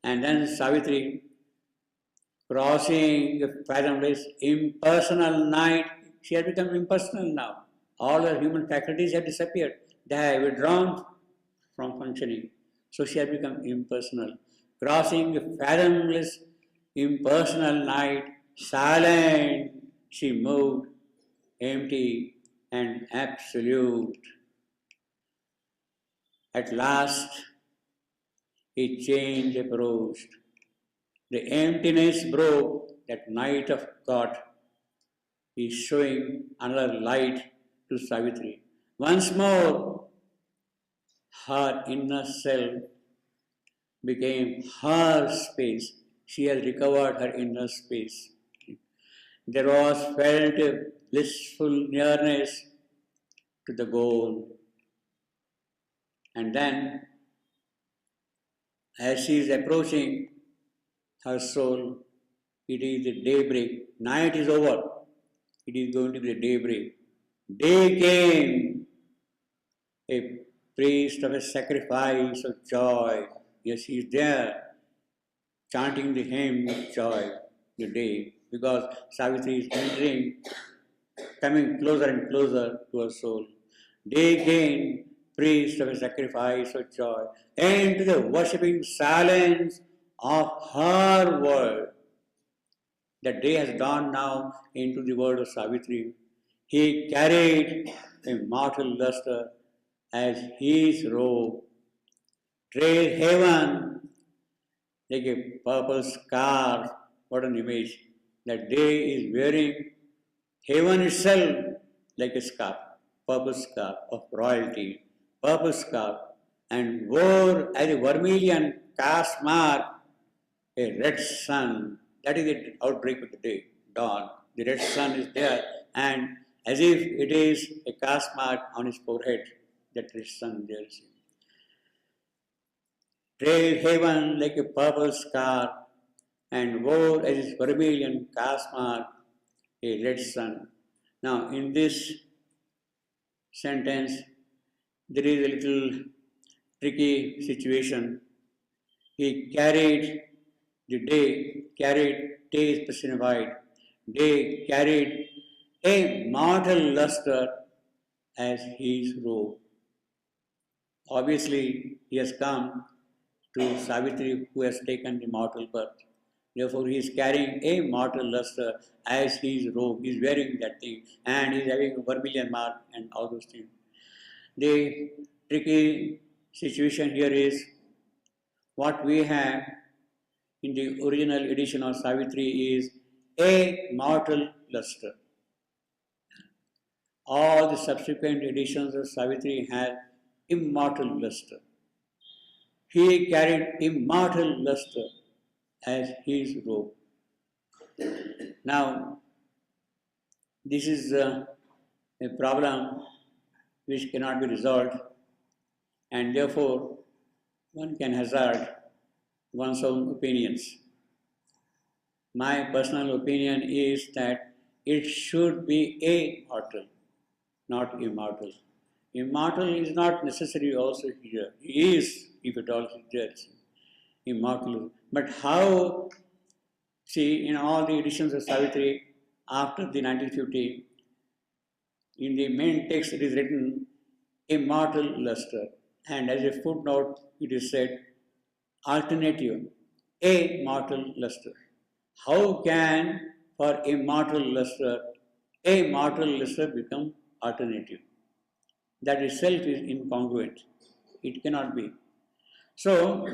And then Savitri, crossing the fathomless impersonal night, she has become impersonal now. All her human faculties have disappeared. They have withdrawn from functioning. So she has become impersonal. Crossing the fathomless impersonal night, silent, she moved, empty and absolute. At last, a change approached. The emptiness broke that night of God is showing another light to Savitri. Once more, her inner self became her space. She has recovered her inner space. There was felt a blissful nearness to the goal. And then, as she is approaching her soul, it is the daybreak. Night is over. It is going to be the daybreak. Day came, a priest of a sacrifice of joy. Yes, he is there, chanting the hymn of joy, the day, because Savitri is entering, coming closer and closer to her soul. Day came, priest of a sacrifice of joy, into the worshipping silence of her world. The day has dawned now into the world of Savitri. He carried a mortal luster as his robe, trailed heaven like a purple scarf. What an image! That day is wearing heaven itself like a scarf, purple scarf of royalty, purple scarf, and wore as a vermilion caste mark a red sun. That is the outbreak of the day, dawn. The red sun is there, and as if it is a caste mark on his forehead, that red sun there is. Trailed heaven like a purple scarf, and wore as his vermilion caste mark a red sun. Now, in this sentence, there is a little tricky situation. He carried the day, day is personified, day carried a mortal luster as his robe. Obviously, he has come to Savitri who has taken the mortal birth. Therefore, he is carrying a mortal luster as his robe. He is wearing that thing and he is having a vermilion mark and all those things. The tricky situation here is what we have in the original edition of Savitri is a mortal luster. All the subsequent editions of Savitri have immortal luster. He carried immortal luster as his robe. Now, this is a problem which cannot be resolved, and therefore one can hazard one's own opinions. My personal opinion is that it should be a mortal, not immortal. Immortal is not necessary also here. He is, if at all he is immortal. But how, see, in all the editions of Savitri after the 1950, in the main text it is written immortal luster. And as a footnote, it is said alternative, a mortal luster. How can for immortal luster, a mortal luster become alternative? That itself is incongruent. It cannot be. So,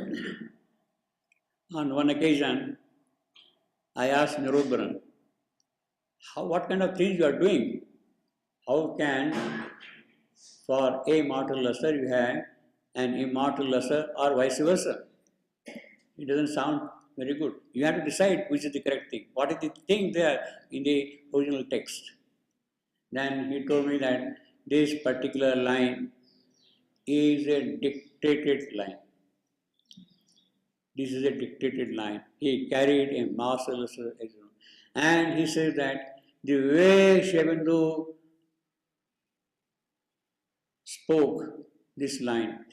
on one occasion, I asked Nirudbaran, what kind of things you are doing? How can for a mortal luster you have an immortal luster or vice versa? It doesn't sound very good. You have to decide which is the correct thing. What is the thing there in the original text? Then he told me that this particular line is a dictated line. This is a dictated line. He carried a martial luster, and he says that the way Sri Aurobindo spoke this line,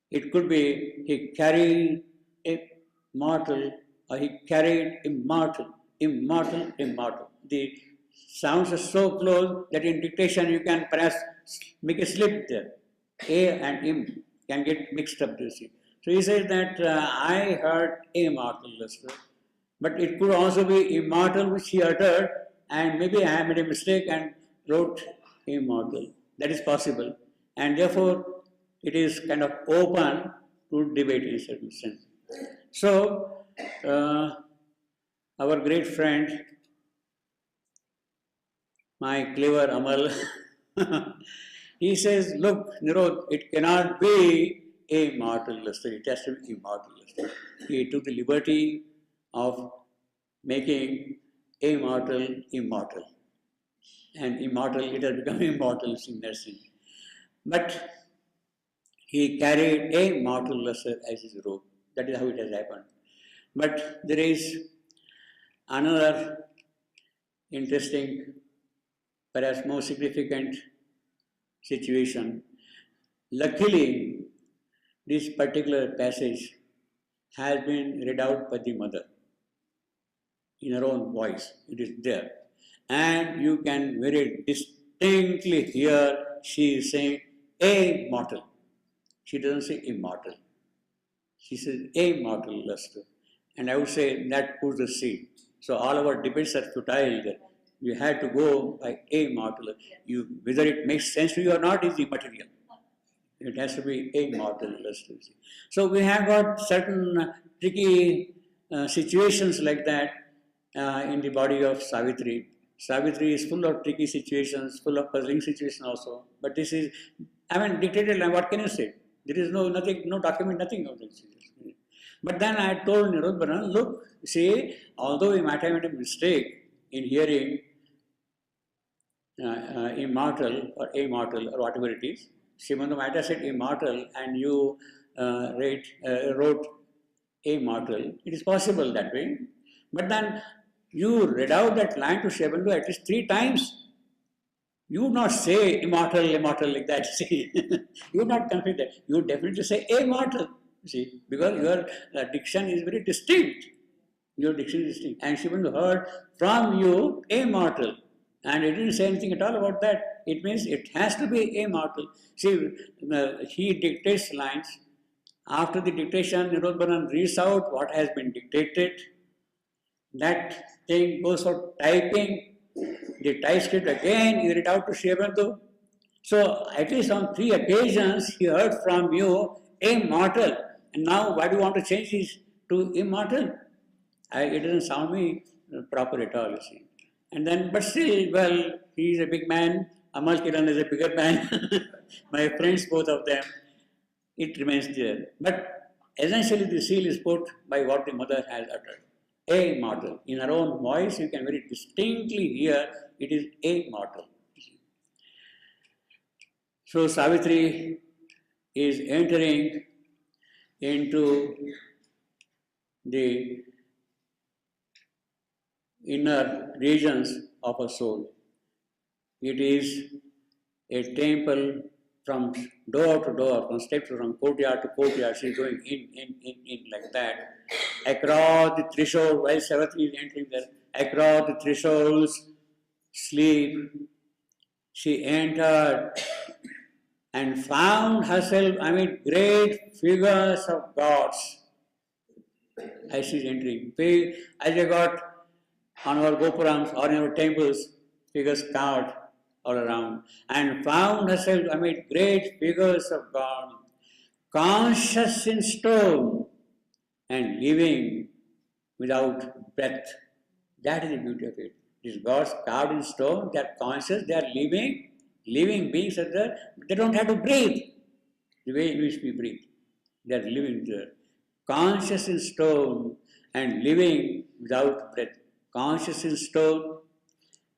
it could be he carried a mortal, or he carried immortal, immortal, immortal. The sounds are so close that in dictation you can perhaps make a slip there. A and im can get mixed up, you see. So he says that I heard immortal, but it could also be immortal which he uttered, and maybe I made a mistake and wrote immortal. That is possible, and therefore it is kind of open to debate in a certain sense. So, our great friend, my clever Amal, he says, look, Nirod, it cannot be a mortal luster, it has to be immortal luster. He took the liberty of making immortal immortal. And immortal, it has become immortal in that sense. But he carried a mortal luster as his robe. That is how it has happened. But there is another interesting, perhaps more significant situation. Luckily, this particular passage has been read out by the mother in her own voice. It is there. And you can very distinctly hear she is saying a mortal. She doesn't say immortal. She says a mortal luster. And I would say that puts the seed. So all our debates are futile there. You have to go by a mortal. Whether it makes sense to you or not is immaterial. It has to be a mortal luster. So we have got certain tricky situations like that in the body of Savitri. Savitri is full of tricky situations, full of puzzling situations also. But this is, dictated line, what can you say? There is no document, nothing of this. But then I told Nirodhana, look, see, although we might have made a mistake in hearing immortal or amortal or whatever it is, Srimanda might have said immortal and you wrote amortal. It is possible that way. But then you read out that line to Shivandu at least 3 times. You would not say immortal like that, see. You would not confuse that. You would definitely say immortal, see, because your diction is very distinct. Your diction is distinct. And Shivandu heard from you immortal. And it didn't say anything at all about that. It means it has to be immortal. See, he dictates lines. After the dictation, Nirodhanan reads out what has been dictated. That thing goes for typing. The typescript again is read out to Shivandu. So at least on 3 occasions he heard from you immortal. And now why do you want to change this to immortal? It doesn't sound me proper at all, you see. And then, but still, well, he is a big man. Amal Kiran is a bigger man. My friends, both of them. It remains there. But essentially the seal is put by what the mother has uttered. Immortal. In her own voice, you can very distinctly hear it is immortal. So Savitri is entering into the inner regions of a soul. It is a temple from door to door, from step to from courtyard to courtyard. She is going in like that. Across the threshold, while Savitri is entering there, across the thresholds, sleep, she entered and found herself amid great figures of gods as she is entering. As they got on our gopurams or in our temples, figures carved all around, and found herself amid great figures of God, conscious in stone and living without breath. That is the beauty of it. These gods carved in stone, they are conscious, they are living beings are there, but they don't have to breathe the way in which we breathe. They are living there. Conscious in stone and living without breath. Conscious in stone,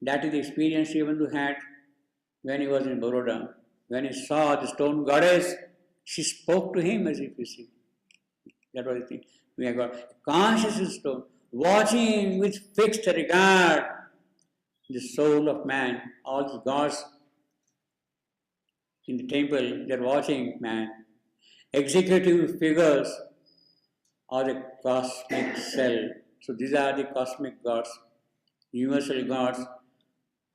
that is the experience Shivandu had when he was in Baroda. When he saw the stone goddess, she spoke to him as if you see. That was the thing. We have got conscious in stone, watching with fixed regard the soul of man. All the gods in the temple, they are watching man. Executive figures or the cosmic cell. So these are the cosmic gods, universal gods,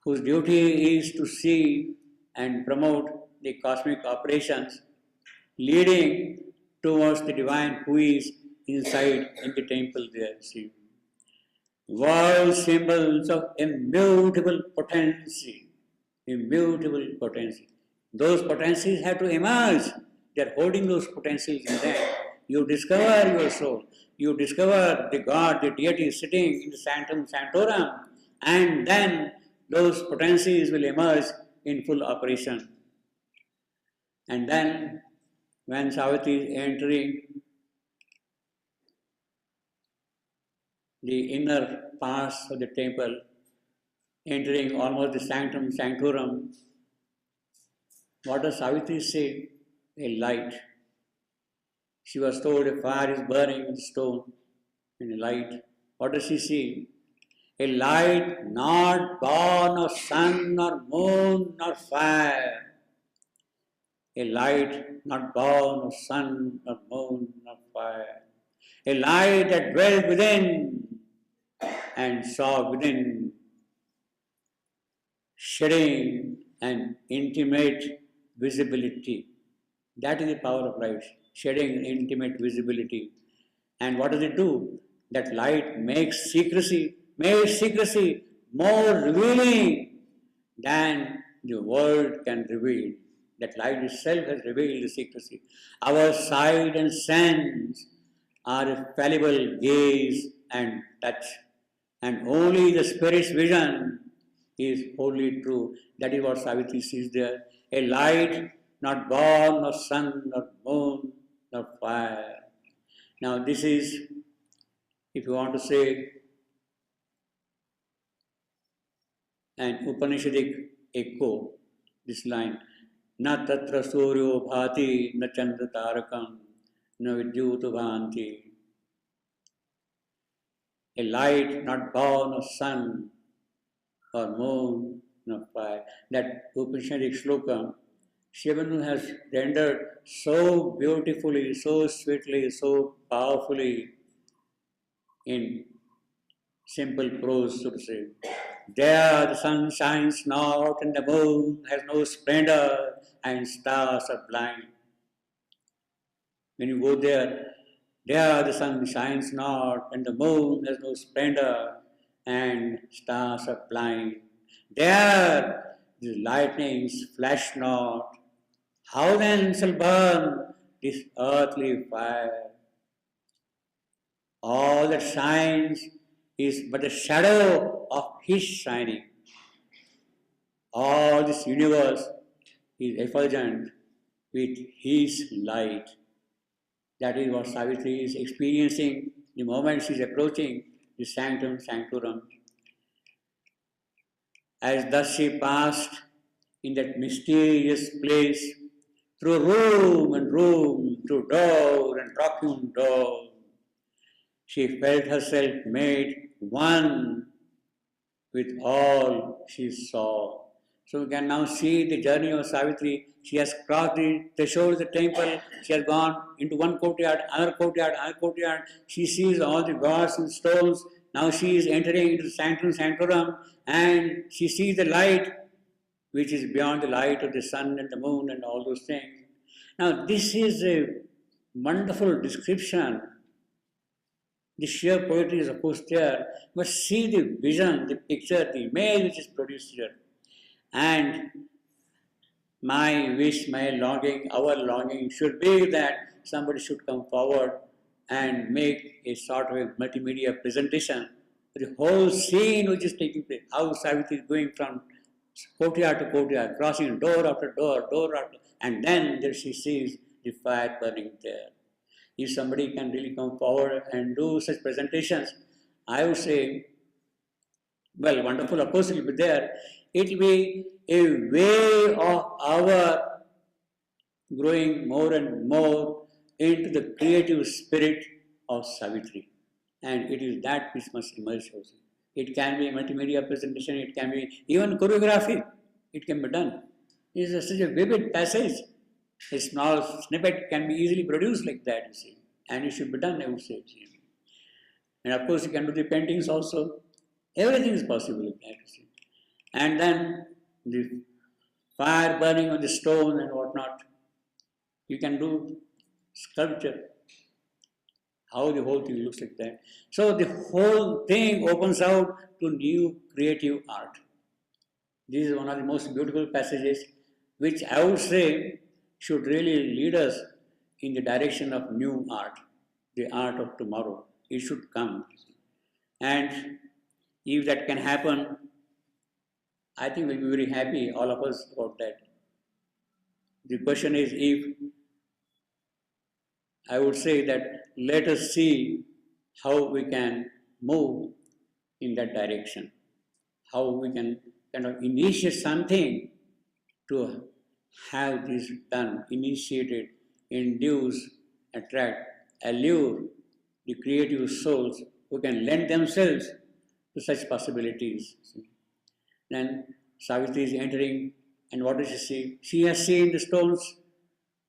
whose duty is to see and promote the cosmic operations leading towards the divine who is inside in the temple there. See, world symbols of immutable potency, immutable potency. Those potencies have to emerge. They are holding those potencies in them. You discover your soul. You discover the God, the deity sitting in the sanctum sanctorum, and then those potencies will emerge in full operation. And then, when Savitri is entering the inner parts of the temple, entering almost the sanctum sanctorum, what does Savitri say? A light. She was told a fire is burning in the stone, in a light. What does she see? A light not born of sun nor moon nor fire. A light not born of sun nor moon nor fire. A light that dwelt within and saw within, shedding an intimate visibility. That is the power of light, shedding intimate visibility. And what does it do? That light makes secrecy more revealing than the world can reveal. That light itself has revealed the secrecy. Our sight and sense are a fallible gaze and touch. And only the Spirit's vision is wholly true. That is what Savitri sees there. A light not born of sun, nor moon, nor fire. Now this is, if you want to say, an Upanishadic echo, this line. Na tatra suryo bhati, na chandra tarakam, na vidyuta bhanti. A light not born of sun or moon nor fire. That Upanishadic sloka, Shivanu has rendered so beautifully, so sweetly, so powerfully in simple prose, so to say. There the sun shines not and the moon has no splendor and stars are blind. When you go there the sun shines not and the moon has no splendor and stars are blind. There the lightnings flash not. How then shall burn this earthly fire? All that shines is but a shadow of His shining. All this universe is effulgent with His light. That is what Savitri is experiencing the moment she is approaching the sanctum sanctorum. As thus she passed in that mysterious place, through room and room, through door and rocking door, she felt herself made one with all she saw. So we can now see the journey of Savitri. She has crossed the threshold of the temple. She has gone into one courtyard, another courtyard, another courtyard. She sees all the gods and stones. Now she is entering into the sanctum sanctorum and she sees the light which is beyond the light of the sun and the moon and all those things. Now this is a wonderful description. The sheer poetry is of course there, but see the vision, the picture, the image which is produced here. And my wish, my longing, our longing should be that somebody should come forward and make a sort of a multimedia presentation. The whole scene which is taking place, how Savitri is going from courtyard to courtyard, crossing door after door, and then there she sees the fire burning there. If somebody can really come forward and do such presentations, I would say, well, wonderful, of course it will be there. It will be a way of our growing more and more into the creative spirit of Savitri. And it is that which must emerge also. It can be a multimedia presentation, it can be even choreography, it can be done. It is such a vivid passage. A small snippet can be easily produced like that, you see. and it should be done, I would say. And of course, you can do the paintings also. Everything is possible, I have to say. And then the fire burning on the stone and whatnot. You can do sculpture. How the whole thing looks like that. So the whole thing opens out to new creative art. This is one of the most beautiful passages which I would say should really lead us in the direction of new art, the art of tomorrow. It should come. And if that can happen, I think we'll be very happy, all of us, about that. The question is if I would say that let us see how we can move in that direction, how we can kind of initiate something to have this done, initiated, induce, attract, allure the creative souls who can lend themselves to such possibilities. Then Savitri is entering, and what does she see? She has seen the stones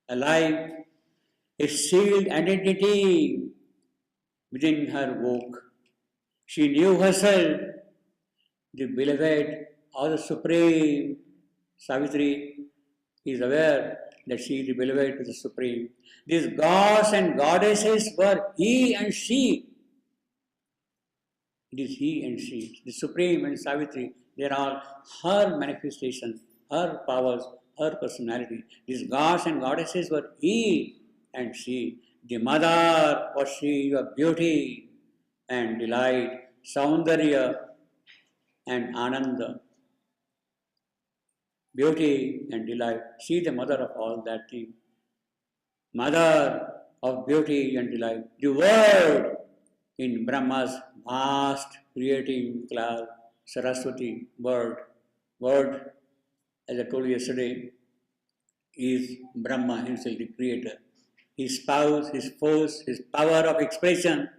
alive, a sealed identity within her work. She knew herself the beloved of the Supreme. Savitri is aware that she is the beloved of the Supreme. These gods and goddesses were he and she. It is he and she. The Supreme and Savitri, they are all her manifestations, her powers, her personality. These gods and goddesses were he and she. The mother was she of beauty and delight, Saundarya and Ananda. Beauty and delight. She is the mother of all that thing. Mother of beauty and delight. The word in Brahma's vast creating cloud, Saraswati, word. Word, as I told you yesterday, is Brahma himself, the creator. His spouse, his force, his power of expression,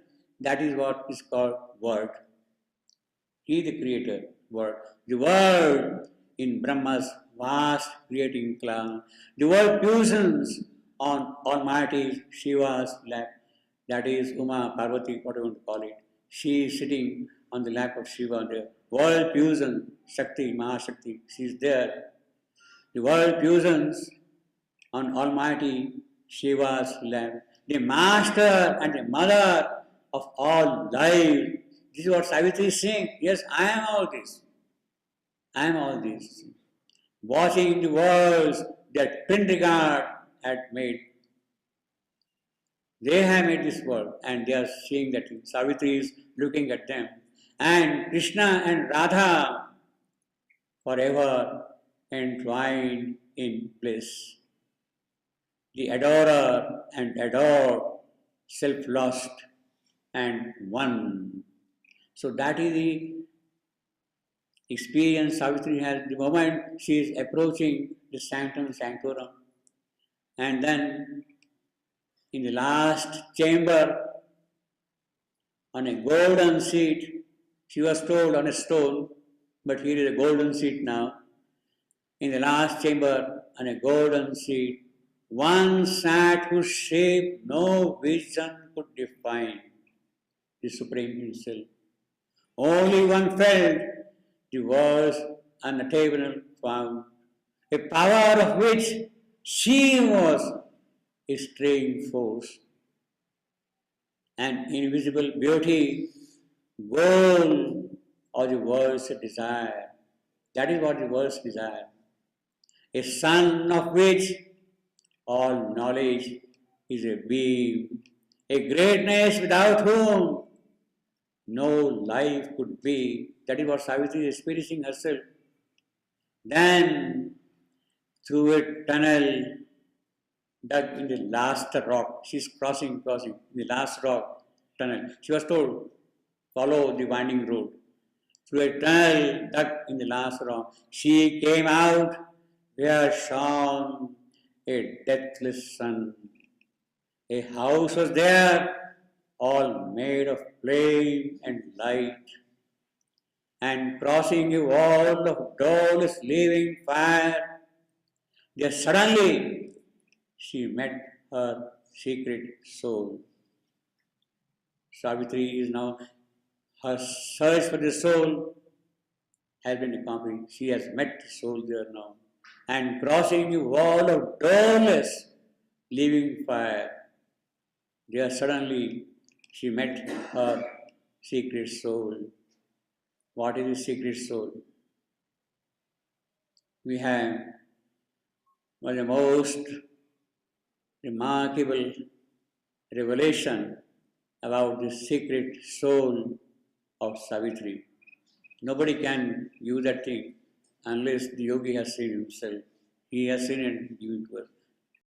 that is what is called word. He is the creator, word. The word in Brahma's vast creating cloud. The word fusions on Almighty Shiva's lap. That is Uma, Parvati, what you want to call it. She is sitting on the lap of Shiva. The world fusion, Shakti, Mahashakti, she is there. The world fusions on Almighty Shiva's lap. The master and the mother of all life. This is what Savitri is saying. Yes, I am all this. I am all this. Watching the worlds that Pindrigad had made. They have made this world and they are seeing that Savitri is looking at them. And Krishna and Radha forever entwined in bliss. The adorer and adored, self-lost and one. So that is the experience Savitri has the moment she is approaching the sanctum sanctorum. And then in the last chamber, on a golden seat, she was told on a stone, but here is a golden seat now. In the last chamber, on a golden seat, one sat whose shape no vision could define, the Supreme Himself. Only one felt the words unattainable found, a power of which she was a staying force. An invisible beauty, goal of the world's desire. That is what the world's desire. A sun of which all knowledge is a beam, a greatness without whom no life could be. That is what Savitri is experiencing herself. Then, through a tunnel dug in the last rock, she's crossing the last rock tunnel. She was told, follow the winding road. Through a tunnel dug in the last rock, she came out where shone a deathless sun. A house was there, all made of flame and light. And crossing a wall of doorless living fire, there suddenly she met her secret soul. Savitri is now, her search for the soul has been accomplished. She has met the soul there now. And crossing the wall of darkness, leaving fire, there suddenly she met her secret soul. What is the secret soul? We have one of the most remarkable revelation about the secret soul of Savitri. Nobody can use that thing unless the yogi has seen himself. He has seen it given to us.